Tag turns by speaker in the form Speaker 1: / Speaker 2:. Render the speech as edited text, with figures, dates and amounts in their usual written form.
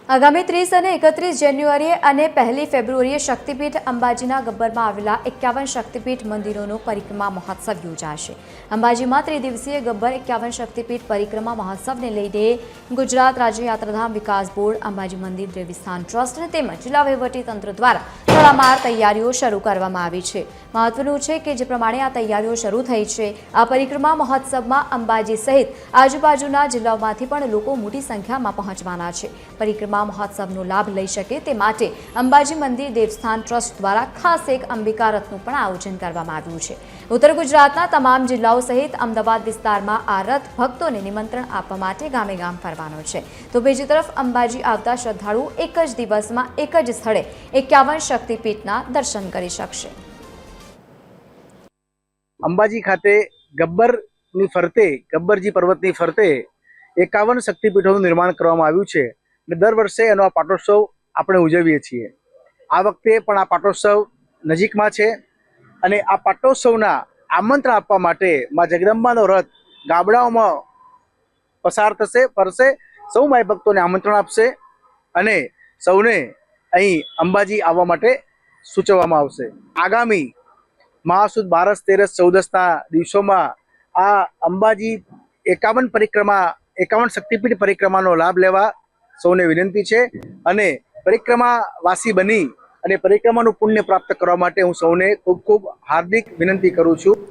Speaker 1: આગામી 30 અને 31 જાન્યુઆરીએ અને 1 ફેબ્રુઆરીએ શક્તિપીઠ અંબાજીના ગબ્બરમાં આવેલા 51 શક્તિપીઠ મંદિરોનો પરિક્રમા મહોત્સવ યોજાશે। અંબાજીમાં ત્રિદિવસીય ગબ્બર 51 શક્તિપીઠ પરિક્રમા મહોત્સવને લઈને ગુજરાત રાજ્ય યાત્રાધામ વિકાસ બોર્ડ, અંબાજી મંદિર દેવીસ્થાન ટ્રસ્ટ અને તેમજ જિલ્લા વહીવટીતંત્ર દ્વારા તડામાર તૈયારીઓ શરૂ કરવામાં આવી છે। મહત્વનું છે કે જે પ્રમાણે આ તૈયારીઓ શરૂ થઈ છે, આ પરિક્રમા મહોત્સવમાં અંબાજી સહિત આજુબાજુના જિલ્લાઓમાંથી પણ લોકો મોટી સંખ્યામાં પહોંચવાના છે। પરિક્રમા મહોત્સવનો લાભ લઈ શકે તે માટે અંબાજી મંદિર દેવસ્થાન ટ્રસ્ટ દ્વારા ખાસ એક અંબિકા રથનું પણ આયોજન કરવામાં આવ્યું છે। ઉત્તર ગુજરાતના તમામ જિલ્લાઓ સહિત અમદાવાદ વિસ્તારમાં આ રથ ભક્તોને નિમંત્રણ આપવા માટે ગામે ગામ ફરવાનો છે। તો બીજી તરફ અંબાજી આવતા શ્રદ્ધાળુઓ એક જ દિવસમાં એક જ સ્થળે 51 શક્તિપીઠના દર્શન કરી શકશે।
Speaker 2: અંબાજી ખાતે ગબ્બરની ફરતે ગબ્બરજી પર્વતની ફરતે 51 શક્તિપીઠોનું નિર્માણ કરવામાં આવ્યું છે। દર વર્ષે એનો આ પાટોત્સવ આપણે ઉજવીએ છીએ। આ વખતે પણ આ પાટોત્સવ નજીકમાં છે અને આ પાટોત્સવના આમંત્રણ આપવા માટે માં જગદંબાનો રથ ગામડાઓમાં પસાર થશે, ફરશે, સૌ માય ભક્તોને આમંત્રણ આપશે અને સૌને અહીં અંબાજી આવવા માટે સૂચવવામાં આવશે। આગામી મહાસુદ 12, 13, 14ના દિવસોમાં આ અંબાજી 51 શક્તિપીઠ પરિક્રમાનો લાભ લેવા સૌને વિનંતી છે અને પરિક્રમાવાસી બની અને પરિક્રમાનું પુણ્ય પ્રાપ્ત કરવા માટે હું સૌને ખૂબ ખૂબ હાર્દિક વિનંતી કરું છું।